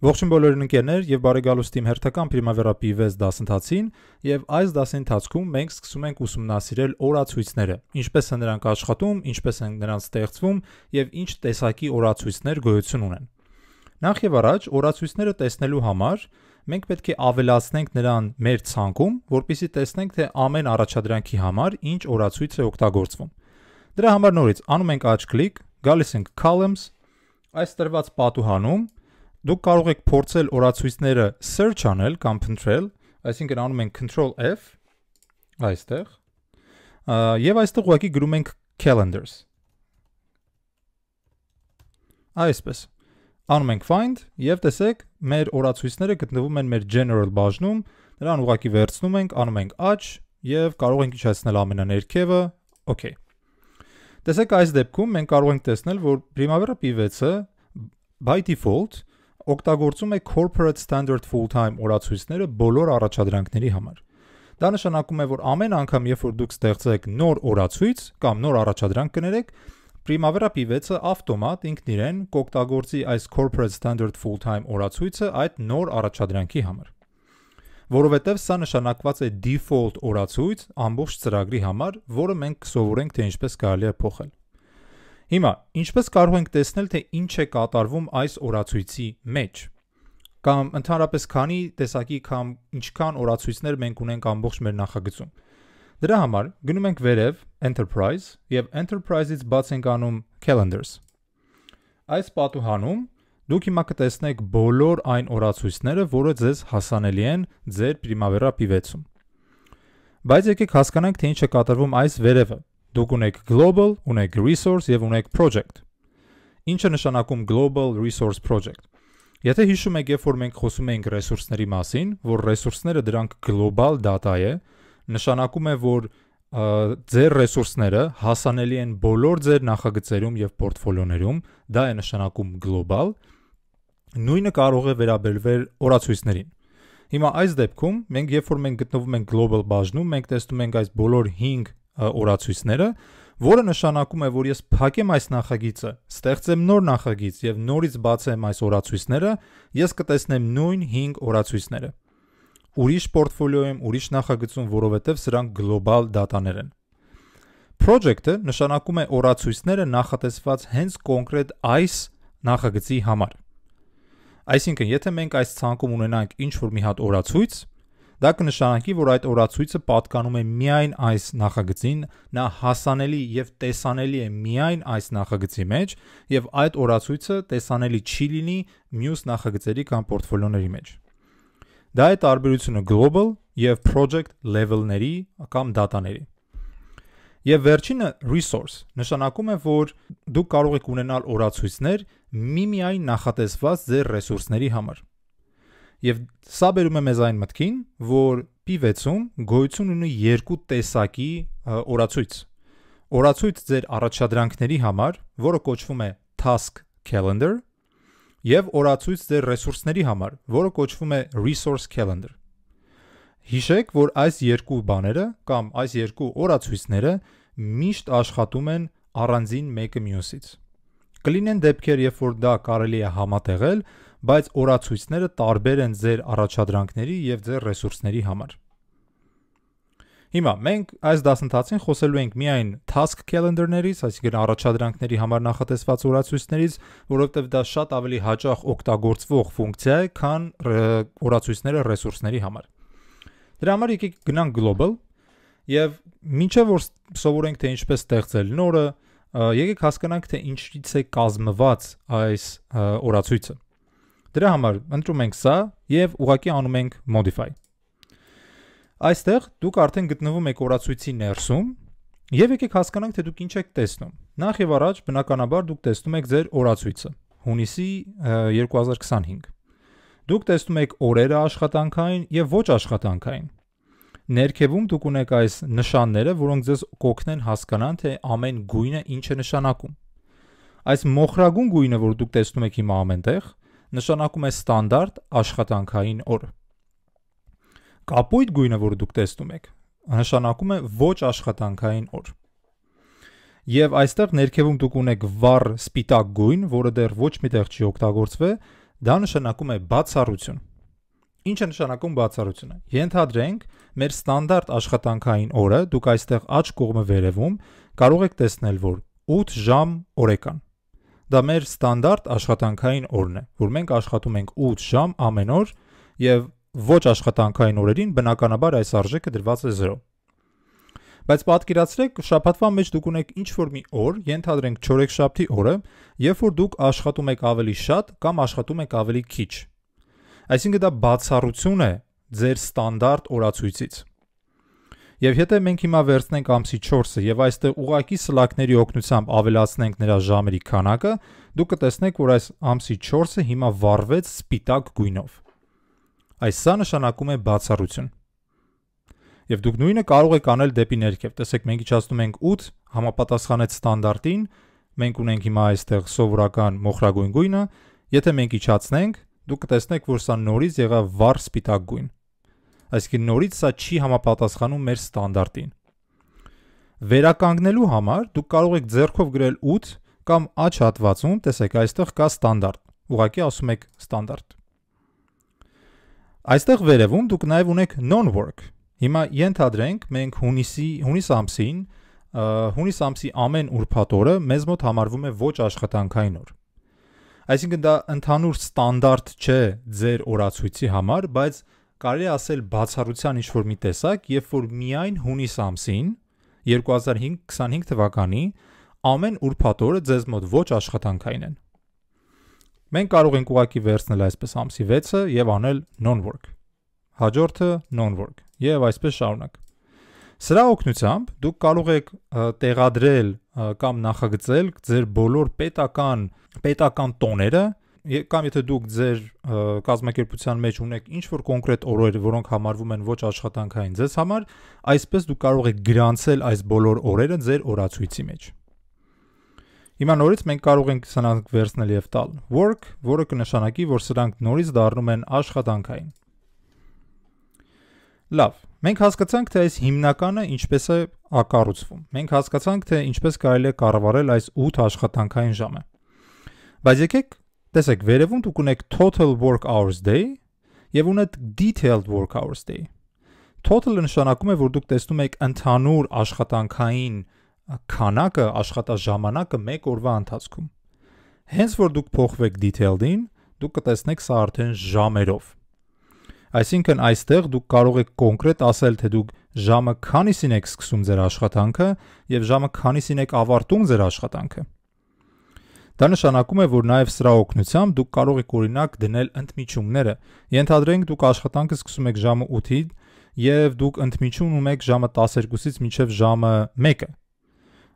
Ողջույն բոլորին ընկերներ եւ բարեկալուստ իմ հերթական Primavera P6 դասընթացին եւ այս դասի ընթացքում մենք սկսում ենք ուսումնասիրել օրացույցները, ինչպես են նրանք աշխատում, ինչպես են նրանց ստեղծվում եւ ինչ տեսակի օրացույցներ գոյություն ունեն։ Նախ եւ առաջ օրացույցները տեսնելու համար մենք պետք է ավելացնենք նրան մեր ցանկում, որպեսզի տեսնենք թե ամեն առաջադրանքի համար ինչ օրացույց է օգտագործվում։ Դրա համար նորից անում ենք աջ կլիկ, գալիս ենք columns, այս տրված պատուհանում դուք կարող եք փորձել օրացույցները search անել կամ փնտրել, այսինքն անում ենք Ctrl F այստեղ, եւ այստեղ ուղղակի գրում ենք calendars։ Այսպես։ Անում ենք find եւ տեսեք, մեր օրացույցները գտնվում են մեր general բաժնում, նրան ուղղակի վերցնում ենք, անում ենք աջ եւ կարող ենք իջեցնել ամենաներքևը, okay։ Տեսեք, այս դեպքում մենք կարող ենք տեսնել, որ Primavera P6-ը by default օգտագործում է corporate standard full-time օրացույցները բոլոր առաջադրանքների համար։ Դա նշանակում է, որ ամեն անգամ, երբ որ դուք ստեղծեք նոր օրացույց կամ նոր առաջադրանք կներեք, Primavera P6-ը ավտոմատ ինքն իրեն կօգտագործի այս corporate standard full-time օրացույցը այդ նոր առաջադրանքի համար։ Որովհետև սա նշանակված է default օրացույց ամբողջ ծրագրի համար, որը մենք կսովորենք, թե ինչպես կարելի է փոխել։ Հիմա, ինչպես կարող ենք տեսնել, թե ինչ է կատարվում այս օրացույցի մեջ, կամ ընդհանրապես քանի տեսակի կամ ինչքան օրացույցներ մենք ունենք ամբողջ մեր նախագծում։ Դրա համար գնում ենք վերև Enterprise եւ Enterprise-ից բաց ենք անում Calendars։ Այս պատուհանում դուք հիմա կտեսնեք բոլոր այն օրացույցները, որը ձեզ հասանելի են ձեր Primavera P6-ում։ Բայց եկեք հասկանանք, թե ինչ է կատարվում այս վերևը։ Դուք ունեք Global, ունեք Resource եւ ունեք Project։ Ինչ է նշանակում Global Resource Project։ Եթե հիշում եք, երբ որ մենք խոսում էինք ռեսուրսների մասին, որ ռեսուրսները դրանք global data է, նշանակում է, որ ձեր ռեսուրսները հասանելի են բոլոր ձեր նախագծերում եւ պորտֆոլիոներում, դա է նշանակում global, նույնը կարող է վերաբերվել օրացույցներին։ Հիմա այս դեպքում մենք երբ որ մենք գտնվում ենք global բաժնում, մենք տեսնում ենք այս բոլոր 5 օրացույցները, որը նշանակում է, որ ես փակեմ այս նախագիծը, ստեղծեմ նոր նախագիծ եւ նորից բացեմ այս օրացույցները, ես կտեսնեմ նույն 5 օրացույցները։ Ուրիշ պորտֆոլիոյում, ուրիշ նախագծում, որովհետև սրանք global data-ներ են։ Project-ը նշանակում է օրացույցները նախատեսված հենց կոնկրետ այս նախագծի համար։ Այսինքն, եթե մենք այս ցանկում ունենանք ինչ-որ մի հատ օրացույց, դա կնշանակի, որ այդ օրացույցը պատկանում է միայն այս նախագծին, նա հասանելի եւ տեսանելի է միայն այս նախագծի մեջ, եւ այդ օրացույցը տեսանելի չի լինի մյուս նախագծերի կամ պորտֆոլիոների մեջ։ Դա է տարբերությունը global եւ project level-ների կամ data-ների։ Եվ վերջինը resource նշանակում է, որ դուք կարող եք ունենալ օրացույցներ միմիայն նախատեսված ձեր ռեսուրսների համար։ Եվ սա բերում է մեզ այն մտքին, որ P6-ում գոյություն ունի երկու տեսակի օրացույց։ Օրացույց ձեր առաջադրանքների համար, որը կոչվում է task calendar, եւ օրացույց ձեր ռեսուրսների համար, որը կոչվում է resource calendar։ Հիշեք, որ այս երկու բաները կամ այս երկու օրացույցները միշտ աշխատում են առանձին մեկը մյուսից։ Կլինեն դեպքեր, երբ որ դա կարելի է համատեղել, բայց օրացույցները տարբեր են ձեր առաջադրանքների եւ ձեր ռեսուրսների համար։ Հիմա մենք այս դասընթացին խոսելու ենք միայն task calendar-ներից, այսինքն առաջադրանքների համար նախատեսված օրացույցներից, որովհետև դա շատ ավելի հաճախ օգտագործվող ֆունկցիա է, քան օրացույցները ռեսուրսների համար։ Դրա համար եկեք գնանք global եւ մինչեւ որ սովորենք թե ինչպես ստեղծել նորը, եկեք հասկանանք թե ինչից է կազմված այս օրացույցը։ Դրա համար ընտրում ենք սա եւ ուղղակի անում ենք modify։ Այստեղ դուք արդեն գտնվում եք օրացույցի ներսում եւ եկեք հասկանանք թե դուք ինչ եք տեսնում։ Նախ եւ առաջ բնականաբար դուք տեսնում եք ձեր օրացույցը հունիսի 2025։ Դուք տեսնում եք օրերը աշխատանքային եւ ոչ աշխատանքային։ Ներքևում դուք ունեք այս նշանները, որոնք ձեզ կօգնեն հասկանալ թե ամեն գույնը ինչ է նշանակում։ Այս մոխրագույն գույնը, որ դուք տեսնում եք հիմա ամենտեղ, նշանակում է ստանդարտ աշխատանքային օր։ Կապույտ գույնը, որ դուք տեսնում եք, նշանակում է ոչ աշխատանքային օր։ Եվ այստեղ ներքևում դուք ունեք վառ սպիտակ գույն, որը դեռ ոչ միտեղ չի օգտագործվել, դա նշանակում է բացառություն։ Ինչ է նշանակում բացառությունը։ Ենթադրենք, մեր ստանդարտ աշխատանքային օրը, դուք այստեղ աջ կողմը վերևում կարող եք տեսնել, որ 8 ժամ օրեկան։ Դա մեր ստանդարտ աշխատանքային օրն է, որ մենք աշխատում ենք 8 ժամ ամեն օր եւ ոչ աշխատանքային օրերին բնականաբար այս արժեքը դրված է 0։ Բայց պատկերացրեք, շաբաթվա մեջ դուք ունեք ինչ-որ մի օր, ենթադրենք չորեքշաբթի օրը, երբ որ դուք աշխատում եք ավելի շատ կամ աշխատում եք ավելի քիչ։ Այսինքն դա բացառություն է ձեր ստանդարտ օրացույցից։ Եվ եթե մենք հիմա վերցնենք ամսի 4-ը եւ այստեղ ուղակի սլակների օգնությամբ ավելացնենք նրա ժամերի քանակը, դուք կտեսնեք, որ այս ամսի 4-ը հիմա վառվեց սպիտակ գույնով։ Այս սա նշանակում է բացառություն։ Եվ դուք նույնը կարող եք անել դեպի ներքև։ Տեսեք, մենք իջացնում ենք 8, համապատասխանեց ստանդարտին, մենք ունենք հիմա այստեղ սովորական մոխրագույն գույնը, եթե մենք իջացնենք, դուք կտեսնեք, որ սա նորից եղավ վառ սպիտակ գույն։ Այսինքն նորից սա չի համապատասխանում մեր ստանդարտին։ Վերականգնելու համար դուք կարող եք ձեռքով գրել 8 կամ աջ հատվածում, տեսեք, այստեղ կա ստանդարտ։ Ուղղակի ասում եք ստանդարտ։ Այստեղ վերևում դուք նաև ունեք non-work։ Հիմա ենթադրենք, մենք հունիս ամսի ամեն ուրբաթ օրը մեզ մոտ համարվում է ոչ աշխատանքային օր։ Այսինքն դա ընդհանուր ստանդարտ չէ ձեր օրացույցի համար, բայց կարելի ասել բացառության ինչ-որ մի տեսակ, երբ որ միայն հունիս ամսին 2025 թվականի ամեն ուրբաթ օրը ձեզ մոտ ոչ աշխատանքային են։ Մենք կարող ենք ուղղակի վերցնել այսպես ամսի 6-ը եւ անել non-work։ Հաջորդը non-work եւ այսպես շարունակ։ Սրա օգնությամբ դուք կարող եք տեղադրել կամ նախագծել ձեր բոլոր պետական տոները, կամ եթե դուք ձեր կազմակերպության մեջ ունեք ինչ-որ կոնկրետ օրեր, որոնք համարվում են ոչ աշխատանքային ձեզ համար, այսպես դուք կարող եք գրանցել այս բոլոր օրերը ձեր օրացույցի մեջ։ Հիմա նորից մենք կարող ենք սրանք վերցնել եւ տալ work, որը կնշանակի, որ սրանք նորից դառնում են աշխատանքային։ Լավ, մենք հասկացանք, թե այս հիմնականը ինչպես է կառուցվում։ Մենք հասկացանք, թե ինչպես կարելի է կառավարել այս 8 աշխատանքային ժամը։ Բայց եկեք տեսեք, վերևում դուք ունեք total work hours day եւ ունեք detailed work hours day։ Total-ը նշանակում է, որ դուք տեսնում եք ընդհանուր աշխատանքային քանակը, աշխատաժամանակը մեկ օրվա ընթացքում։ Հենց որ դուք փոխվեք detailed-ին, դուք կտեսնեք սա արդեն ժամերով։ Այսինքն այստեղ դուք կարող եք կոնկրետ ասել, թե դուք ժամը քանիսին եք սկսում ձեր աշխատանքը եւ ժամը քանիսին եք ավարտում ձեր աշխատանքը։ Դա նշանակում է, որ նաև սրա օգնությամբ դուք կարող եք օրինակ դնել ընդմիջումները։ Ենթադրենք դուք աշխատանքը սկսում եք ժամը 8-ին եւ դուք ընդմիջում ունեք ժամը 12-ից մինչեւ ժամը 1-ը։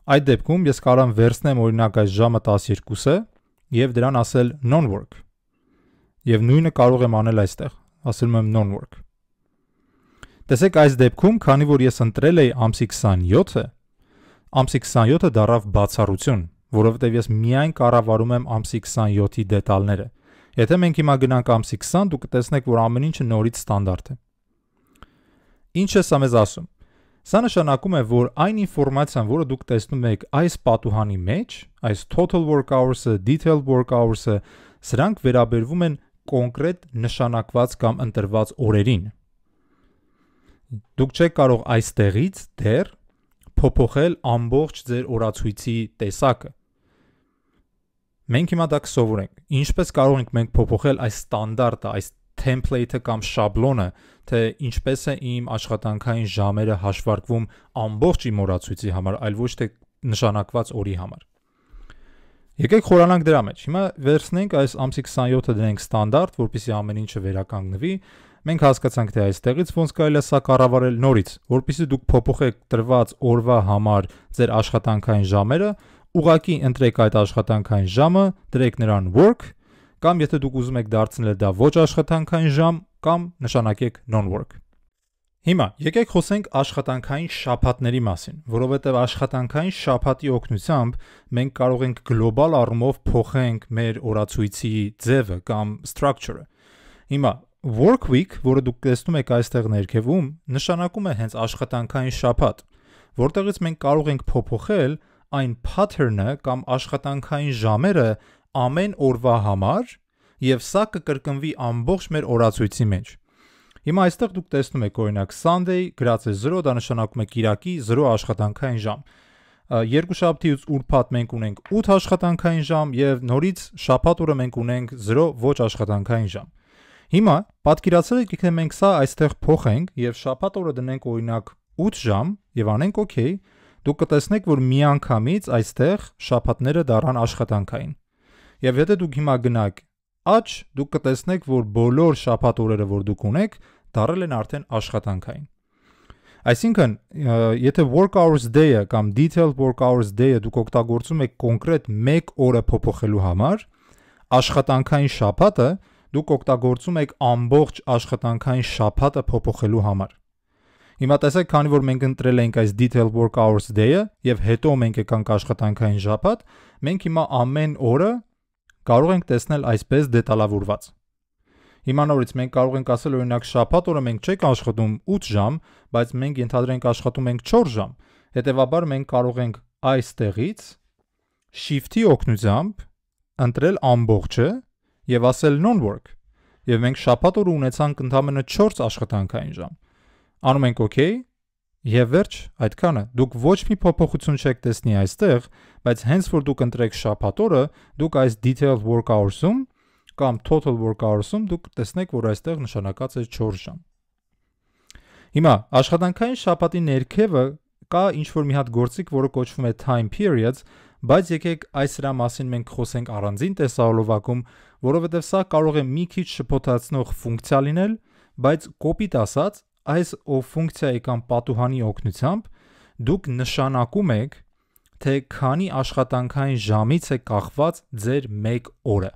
Այդ դեպքում ես կարող եմ վերցնեմ օրինակ այս ժամը 12-ը եւ դրան ասել non-work։ Եվ նույնը կարող եմ անել այստեղ, ասում եմ non-work։ Տեսեք, այս դեպքում, քանի որ ես ընտրել էի ամսի 27-ը, ամսի 27-ը դառավ բացառություն, որովհետև ես միայն կառավարում եմ ամսի 27-ի դետալները։ Եթե մենք հիմա գնանք ամսի 20, դուք կտեսնեք, որ ամեն ինչը նորից ստանդարտ է։ Ինչ է սա մեզ ասում։ Սա նշանակում է, որ այն ինֆորմացիան, որը դուք տեսնում եք այս պատուհանի մեջ, այս total work hours-ը, detailed work hours-ը, սրանք վերաբերվում են կոնկրետ նշանակված կամ ընտրված օրերին։ Դուք չեք կարող այստեղից դեռ փոփոխել ամբողջ ձեր օրացույցի տեսակը։ Մենք հիմա դա կսովորենք։ Ինչպես կարող ենք մենք փոփոխել այս ստանդարտը, այս template-ը կամ շաբլոնը, թե ինչպես է իմ աշխատանքային ժամերը հաշվարկվում ամբողջ իմ օրացույցի համար, այլ ոչ թե նշանակված օրի համար։ Եկեք խորանանք դրա մեջ։ Հիմա վերցնենք այս ամսի 27-ը դնենք ստանդարտ, որպեսզի ամեն ինչը վերականգնվի։ Մենք հասկացանք, թե այստեղից ոնց կարելի է սա կառավարել նորից, որպեսզի դուք փոփոխեք տրված օրվա համար ձեր աշխատանքային ժամերը, ուղղակի ընտրեք այդ աշխատանքային ժամը, դրեք նրան work, կամ եթե դուք ուզում եք դարձնել դա ոչ աշխատանքային ժամ, կամ նշանակեք non-work։ Հիմա եկեք խոսենք աշխատանքային շաբաթների մասին, որովհետև աշխատանքային շաբաթի օգնությամբ մենք կարող ենք գլոբալ առումով փոխենք մեր օրացույցի ձևը կամ structure-ը։ Հիմա work week, որը դուք տեսնում եք այստեղ ներքևում, նշանակում է հենց աշխատանքային շաբաթ, որտեղից մենք կարող ենք փոփոխել այն pattern-ը կամ աշխատանքային ժամերը ամեն օրվա համար եւ սա կկրկնվի ամբողջ մեր օրացույցի մեջ։ Հիմա այստեղ դուք տեսնում եք օրինակ Sunday գրած է 0, դա նշանակում է կիրակի 0 աշխատանքային ժամ։ Երկուշաբթիից ուրբաթ մենք ունենք 8 աշխատանքային ժամ եւ նորից շաբաթ օրը մենք ունենք 0 ոչ աշխատանքային ժամ։ Հիմա պատկերացրեք, եթե մենք սա այստեղ փոխենք եւ շաբաթ օրը դնենք օրինակ 8 ժամ եւ անենք OK, դուք կտեսնեք, որ միանգամից այստեղ շաբաթները դառան աշխատանքային։ Եվ եթե դուք հիմա գնաք աճ, դուք կտեսնեք, որ բոլոր շաբաթ օրերը, որ դուք ունեք, դառել են արդեն աշխատանքային։ Այսինքն, եթե work hours day-ը կամ detailed work hours day-ը դուք օգտագործում եք կոնկրետ 1 օրը փոփոխելու համար, աշխատանքային շաբաթը դուք օգտագործում եք ամբողջ աշխատանքային շաբաթը փոփոխելու համար։ Հիմա տեսեք, քանի որ մենք ընտրել ենք այս detailed work hours day-ը եւ հետո մենք եկանք աշխատանքային շաբաթ, մենք հիմա ամեն օրը կարող ենք տեսնել այսպես դետալավորված։ Հիմա նորից մենք կարող ենք ասել օրինակ շաբաթ օրը մենք չենք աշխատում 8 ժամ, բայց մենք ենթադրենք աշխատում ենք 4 ժամ։ Հետևաբար մենք կարող ենք այստեղից shift-ի օգնությամբ ընտրել ամբողջը եւ ասել non-work։ Եվ մենք շաբաթ օրը ունեցանք ընդամենը 4 աշխատանքային ժամ։ Անում ենք OK եւ վերջ, այդքանը։ Դուք ոչ մի փոփոխություն չեք տեսնի այստեղ, բայց հենց որ դուք ընտրեք շաբաթ օրը, դուք այս detailed work hours-ում կամ total work hours-ում դուք տեսնեք, որ այստեղ նշանակած է 4 ժամ։ Հիմա աշխատանքային շաբաթի ներքևը կա ինչ-որ մի հատ գործիք, որը կոչվում է time periods, բայց եկեք այս դրա մասին մենք խոսենք առանձին տեսահոլովակում, որովհետև սա կարող է մի քիչ շփոթացնող ֆունկցիա լինել, բայց կոպիտ ասած, այս ֆունկցիայի կամ պատուհանի օգնությամբ դուք նշանակում եք, թե քանի աշխատանքային ժամից է կախված ձեր 1 օրը։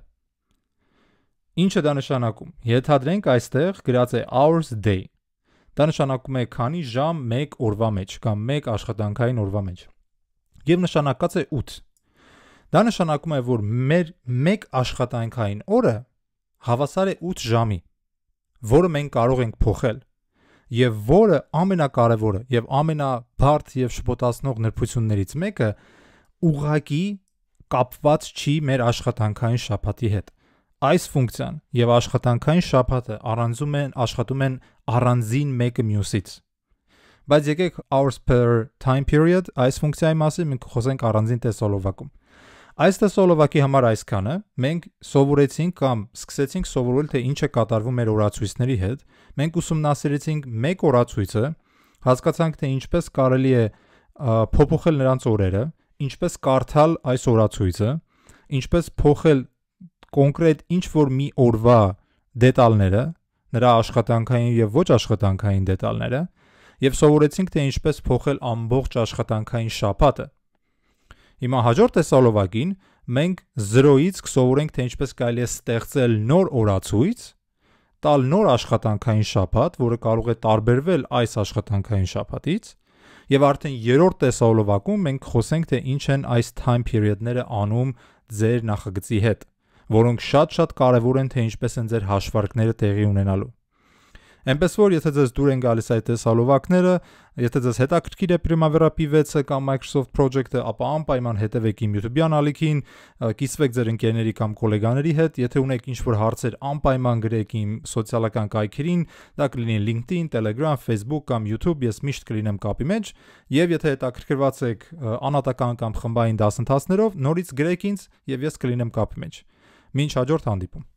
Ինչը դա նշանակում։ Ենթադրենք այստեղ գրած է hours day։ Դա նշանակում է քանի ժամ 1 օրվա մեջ կամ 1 աշխատանքային օրվա մեջ։ Եվ նշանակած է 8։ Դա նշանակում է, որ մեր 1 աշխատանքային օրը հավասար է 8 ժամի, որը մենք կարող ենք փոխել։ Եվ որը ամենակարևորը եւ ամենաբարդ եւ շփոթացնող նրբություններից մեկը ուղղակի կապված չի մեր աշխատանքային շաբաթի հետ։ Այս ֆունկցիան եւ աշխատանքային շաբաթը աշխատում են առանձին մեկը մյուսից։ Բայց եկեք hours per time period այս ֆունկցիայի մասին մենք խոսենք առանձին տեսահոլովակում։ Այս տեսահոլովակի համար այսքանը մենք սովորեցինք կամ սկսեցինք սովորել, թե ինչ է կատարվում մեր օրացույցների հետ։ Մենք ուսումնասիրեցինք մեկ օրացույցը, հասկացանք, թե ինչպես կարելի է փոփոխել նրանց օրերը, ինչպես կարդալ այս օրացույցը, ինչպես փոխել կոնկրետ ինչ-որ մի օրվա դետալները, նրա աշխատանքային եւ ոչ աշխատանքային դետալները, եւ սովորեցինք, թե ինչպես փոխել ամբողջ աշխատանքային շաբաթը։ Հիմա հաջորդ տեսահոլովակին մենք 0-ից կսովորենք, թե ինչպես կարելի է ստեղծել նոր օրացույց, տալ նոր աշխատանքային շաբաթ, որը կարող է տարբերվել այս աշխատանքային շաբաթից, եւ արդեն երրորդ տեսահոլովակում մենք խոսենք, թե ինչ են այս time period-ները անում ձեր նախագծի հետ, որոնք շատ-շատ կարևոր են, թե ինչպես են ձեր հաշվարկները տեղի ունենալու։ Այնպես որ եթե ձեզ դուր են գալիս այդ տեսահոլովակները, եթե ձեզ հետաքրքիր է Primavera P6-ը կամ Microsoft Project-ը, ապա անպայման հետևեք իմ YouTube-յան ալիքին, կիսվեք ձեր ընկերների կամ գոլեգաների հետ, եթե ունեք ինչ-որ հարցեր, անպայման գրեք իմ սոցիալական կայքերին, դա կլինի LinkedIn, Telegram, Facebook կամ YouTube, ես միշտ կլինեմ կապի մեջ, եւ եթե հետաքրքրված եք անհատական կամ խմբային դասընթացներով, նորից գրեք ինձ եւ ես կլինեմ կապի մեջ։ Մինչ հաջորդ հանդիպում։